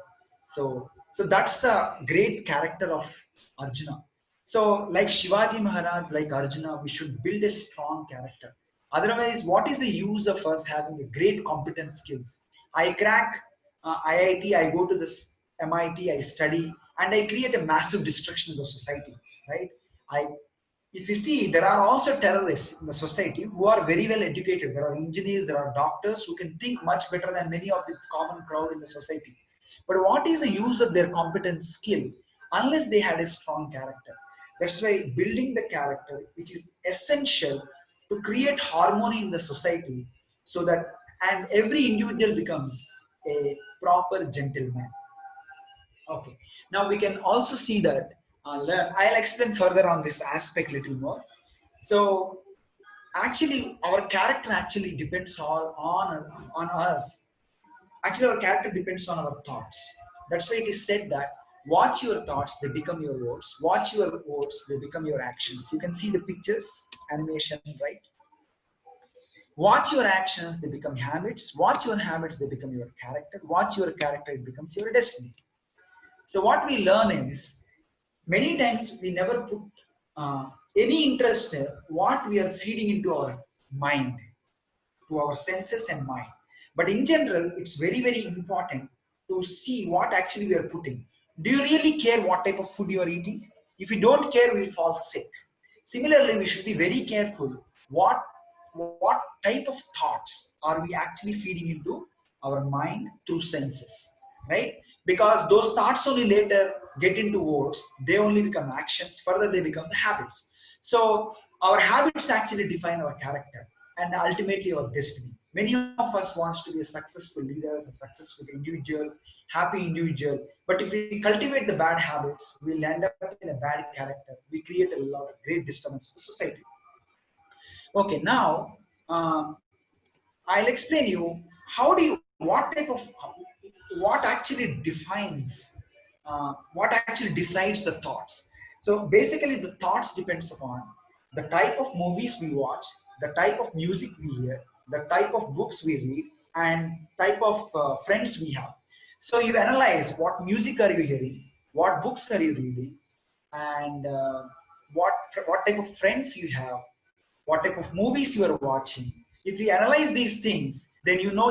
So that's the great character of Arjuna. So like Shivaji Maharaj, like Arjuna, we should build a strong character. Otherwise, what is the use of us having a great competence skills? I crack IIT, I go to this MIT, I study, and I create a massive destruction in the society, right? I, if you see, there are also terrorists in the society who are very well educated. There are engineers, there are doctors who can think much better than many of the common crowd in the society. But what is the use of their competence skill unless they had a strong character? That's why building the character, which is essential to create harmony in the society, so that and every individual becomes a proper gentleman. Okay. Now we can also see that I'll explain further on this aspect little more. So actually, our character actually depends all on us. Actually, our character depends on our thoughts. That's why it is said that watch your thoughts, they become your words. Watch your words, they become your actions. You can see the pictures, animation, right? Watch your actions, they become habits. Watch your habits, they become your character. Watch your character, it becomes your destiny. So what we learn is, many times we never put any interest in what we are feeding into our mind, to our senses and mind. But in general, it's very, very important to see what actually we are putting. Do you really care what type of food you are eating? If you don't care, we'll fall sick. Similarly, we should be very careful what type of thoughts are we actually feeding into our mind through senses, right? Because those thoughts only later get into words, they only become actions, further they become the habits. So our habits actually define our character and ultimately our destiny. Many of us wants to be a successful leader, a successful individual, happy individual. But if we cultivate the bad habits, we'll end up in a bad character. We create a lot of great disturbance for society. Okay, now I'll explain you what actually defines, what actually decides the thoughts. So basically, the thoughts depends upon the type of movies we watch, the type of music we hear, the type of books we read, and type of friends we have. So you analyze what music are you hearing, what books are you reading, and what type of friends you have, what type of movies you are watching. If you analyze these things, then you know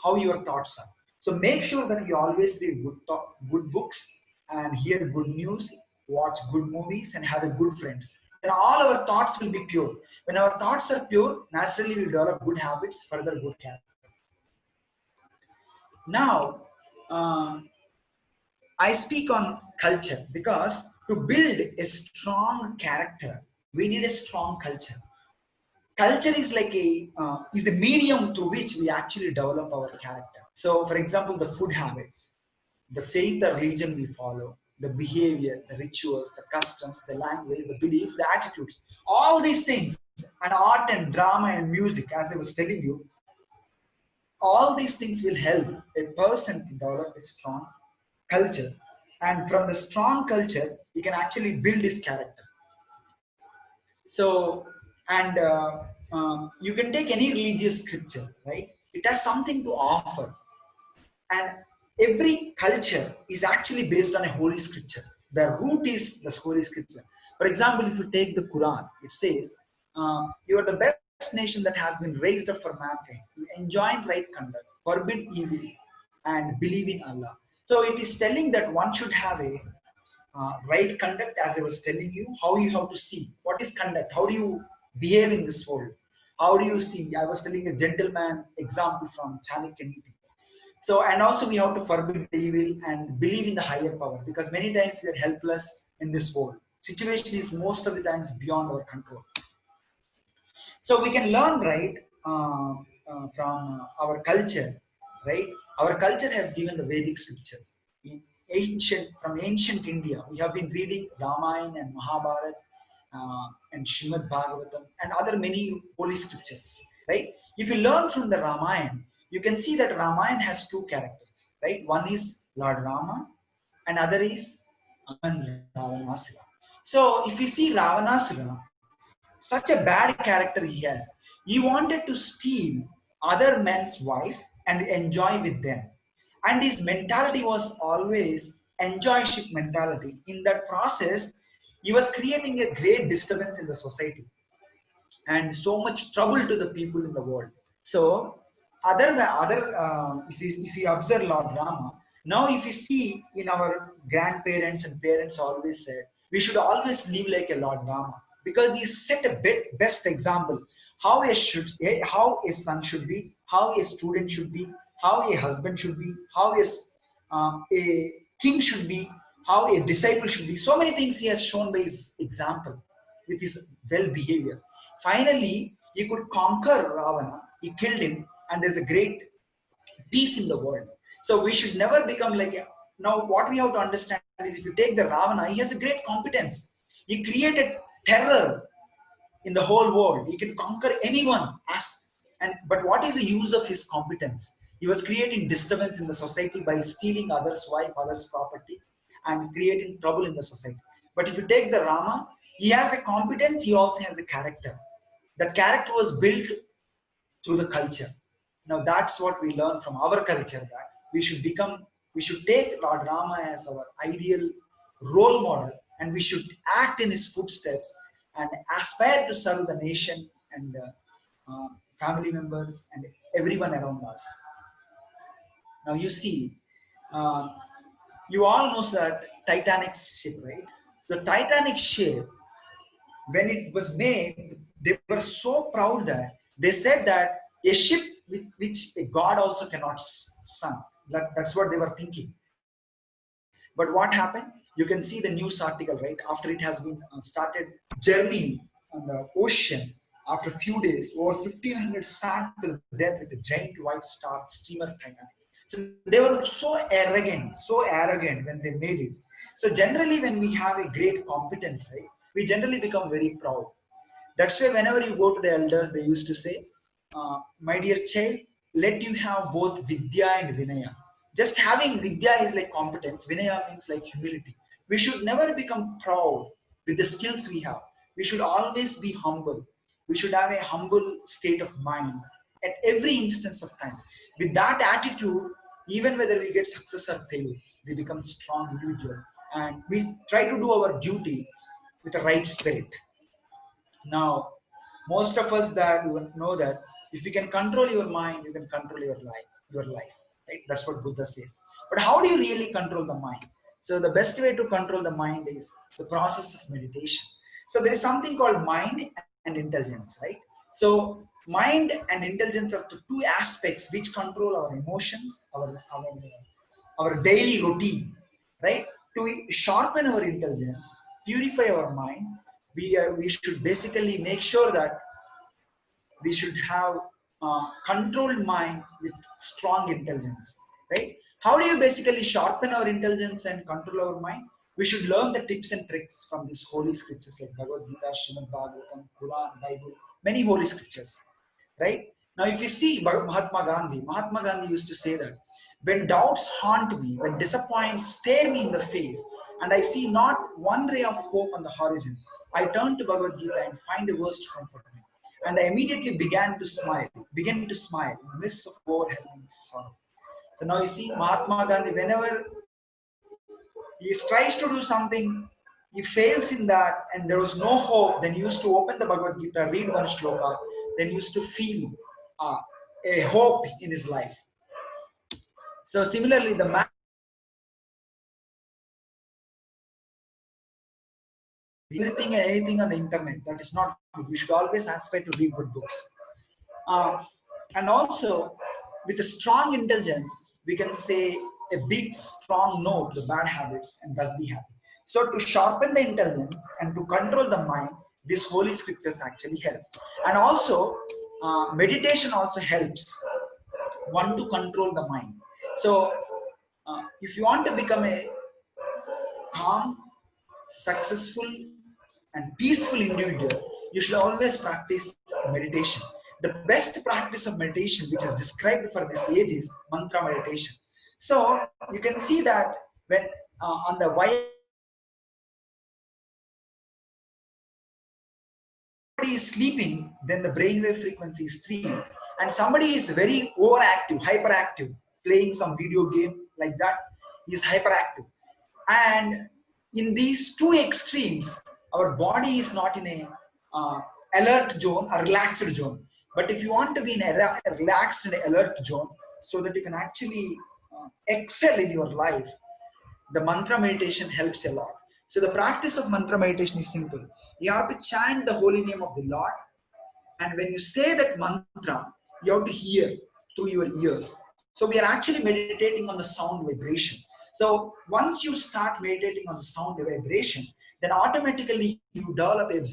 how your thoughts are. So make sure that you always read good books and hear good news, watch good movies, and have a good friends. Then all our thoughts will be pure. When our thoughts are pure, naturally we develop good habits, further good character. Now, I speak on culture because to build a strong character, we need a strong culture. Culture is like is the medium through which we actually develop our character. So, for example, the food habits, the faith or religion we follow, the behavior, the rituals, the customs, the language, the beliefs, the attitudes, all these things, and art and drama and music, as I was telling you, all these things will help a person to develop a strong culture. And from the strong culture, he can actually build his character. So, and you can take any religious scripture, right? It has something to offer. And every culture is actually based on a holy scripture. The root is the holy scripture. For example, if you take the Quran, it says, you are the best nation that has been raised up for mankind. You enjoin right conduct, forbid evil, and believe in Allah. So it is telling that one should have a right conduct, as I was telling you, how you have to see. What is conduct? How do you behave in this world? How do you see? I was telling a gentleman example from Chanakya Niti. So, and also we have to forbid the evil and believe in the higher power, because many times we are helpless in this world. Situation is most of the times beyond our control. So we can learn, right, from our culture, right? Our culture has given the Vedic scriptures. From ancient India, we have been reading Ramayana and Mahabharata and Srimad Bhagavatam and other many holy scriptures, right? If you learn from the Ramayana, you can see that Ramayana has two characters, right? One is Lord Rama and other is Ravanasura. So if you see Ravanasura, such a bad character he has. He wanted to steal other men's wife and enjoy with them. And his mentality was always enjoyship mentality. In that process, he was creating a great disturbance in the society and so much trouble to the people in the world. So, if you observe Lord Rama, now if you see in our grandparents and parents always said, we should always live like a Lord Rama, because he set a best example how a son should be, how a student should be, how a husband should be, how a king should be, how a disciple should be. So many things he has shown by his example with his well behavior. Finally, he could conquer Ravana, he killed him, and there's a great peace in the world. So we should never become like now. What we have to understand is, if you take the Ravana, he has a great competence. He created terror in the whole world. He can conquer anyone. But what is the use of his competence? He was creating disturbance in the society by stealing others' wife, others' property, and creating trouble in the society. But if you take the Rama, he has a competence. He also has a character. That character was built through the culture. Now that's what we learn from our culture, that we should take Lord Rama as our ideal role model, and we should act in his footsteps and aspire to serve the nation and family members and everyone around us. Now you see, you all know that Titanic ship, right? The Titanic ship, when it was made, they were so proud that they said that a ship which a god also cannot sink. That's what they were thinking. But what happened? You can see the news article, right? After it has been started journey on the ocean, after a few days, over 1,500 sank to death with a giant white star steamer Titanic. So they were so arrogant when they made it. So generally, when we have a great competence, right, we generally become very proud. That's why whenever you go to the elders, they used to say, my dear child, let you have both Vidya and Vinaya. Just having Vidya is like competence, Vinaya means like humility. We should never become proud with the skills we have. We should always be humble. We should have a humble state of mind at every instance of time. With that attitude, even whether we get success or failure, we become strong individual and we try to do our duty with the right spirit. Now, most of us that know that if you can control your mind, you can control your life. Your life, right? That's what Buddha says. But how do you really control the mind? So the best way to control the mind is the process of meditation. So there is something called mind and intelligence, right? So mind and intelligence are the two aspects which control our emotions, our daily routine, right? To sharpen our intelligence, purify our mind, we should basically make sure that we should have controlled mind with strong intelligence, right? How do you basically sharpen our intelligence and control our mind? We should learn the tips and tricks from these holy scriptures like Bhagavad Gita, Srimad Bhagavatam, Quran, Bible, many holy scriptures, right? Now, if you see Mahatma Gandhi used to say that when doubts haunt me, when disappointments stare me in the face, and I see not one ray of hope on the horizon, I turn to Bhagavad Gita and find a verse to comfort me. And I immediately began to smile in the midst of overwhelming sorrow. So now you see Mahatma Gandhi, whenever he tries to do something, he fails in that, and there was no hope, then he used to open the Bhagavad Gita, read one shloka, then he used to feel a hope in his life. So similarly, the man everything and anything on the internet, that is not good. We should always aspire to read good books. And also, with a strong intelligence, we can say a big strong no to the bad habits and thus be happy. So to sharpen the intelligence and to control the mind, these holy scriptures actually help. And also, meditation also helps one to control the mind. So if you want to become a calm, successful, and peaceful individual, you should always practice meditation. The best practice of meditation, which is described for this age, is mantra meditation. So you can see that when on the why somebody is sleeping, then the brainwave frequency is 3, and somebody is very overactive, hyperactive, playing some video game like that, he is hyperactive. And in these two extremes, our body is not in a alert zone, a relaxed zone. But if you want to be in a relaxed and alert zone, so that you can actually excel in your life, the mantra meditation helps a lot. So the practice of mantra meditation is simple. You have to chant the holy name of the Lord, and when you say that mantra, you have to hear through your ears. So we are actually meditating on the sound vibration. So once you start meditating on the sound vibration, then automatically you develop a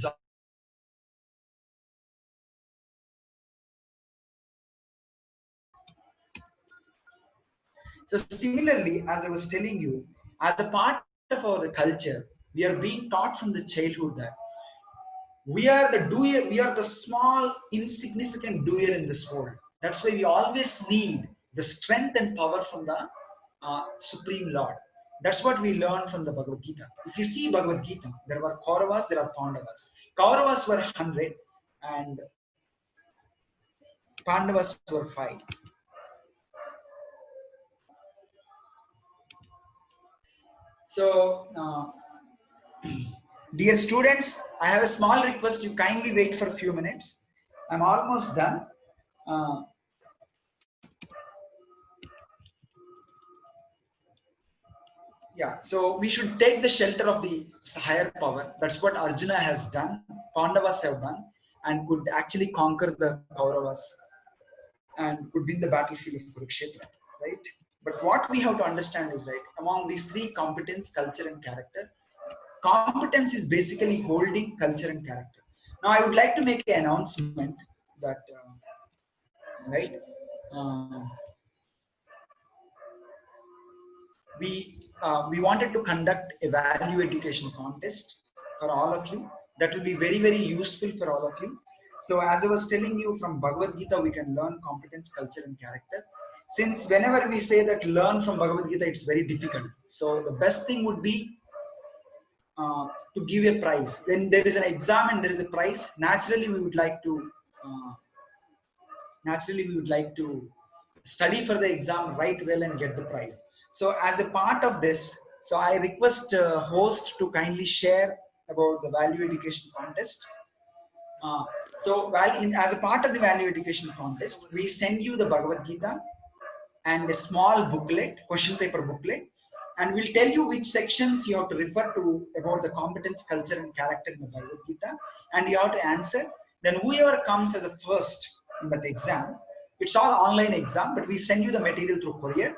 So similarly, as I was telling you, as a part of our culture, we are being taught from the childhood that we are the doer, we are the small, insignificant doer in this world. That's why we always need the strength and power from the Supreme Lord. That's what we learn from the Bhagavad Gita. If you see Bhagavad Gita, there were Kauravas, there are Pandavas. Kauravas were 100 and Pandavas were 5. So, dear students, I have a small request. You kindly wait for a few minutes. I'm almost done. Yeah, so we should take the shelter of the higher power. That's what Arjuna has done, Pandavas have done, and could actually conquer the Kauravas and could win the battlefield of Kurukshetra, right? But what we have to understand is, right, among these three, competence, culture, and character, competence is basically holding culture and character. Now, I would like to make an announcement that, right, we wanted to conduct a value education contest for all of you. That will be very, very useful for all of you. So as I was telling you, from Bhagavad Gita, we can learn competence, culture, and character. Since whenever we say that learn from Bhagavad Gita, it's very difficult. So the best thing would be to give a prize. When there is an exam and there is a prize, naturally we would like to study for the exam, write well, and get the prize. So as a part of this, so I request host to kindly share about the value education contest. As a part of the value education contest, we send you the Bhagavad Gita and a small booklet, question paper booklet, and we'll tell you which sections you have to refer to about the competence, culture, and character in the Bhagavad Gita, and you have to answer. Then whoever comes as a first in that exam, it's all online exam, but we send you the material through courier,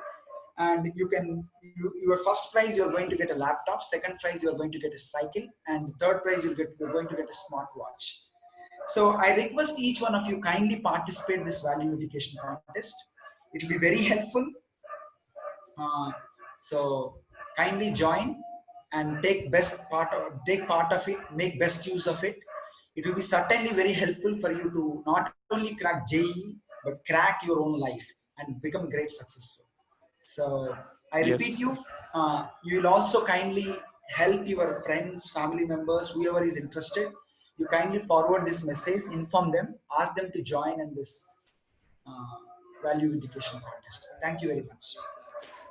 and your first prize you're going to get a laptop, second prize you're going to get a cycle, and third prize you're going to get a smartwatch. So I request each one of you kindly participate in this value education contest. It will be very helpful. So kindly join and take part of it, make best use of it. It will be certainly very helpful for you to not only crack JEE, but crack your own life and become great successful. So I repeat Yes. you will also kindly help your friends, family members, whoever is interested. You kindly forward this message, inform them, ask them to join in this value education contest. Thank you very much.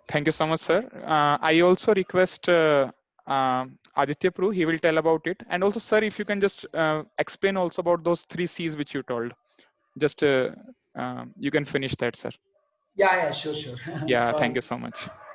Thank you so much, sir. I also request Aditya Pru, he will tell about it. And also, sir, if you can just explain also about those 3 C's which you told. Just you can finish that, sir. Yeah, sure. Yeah, Sorry. thank you so much.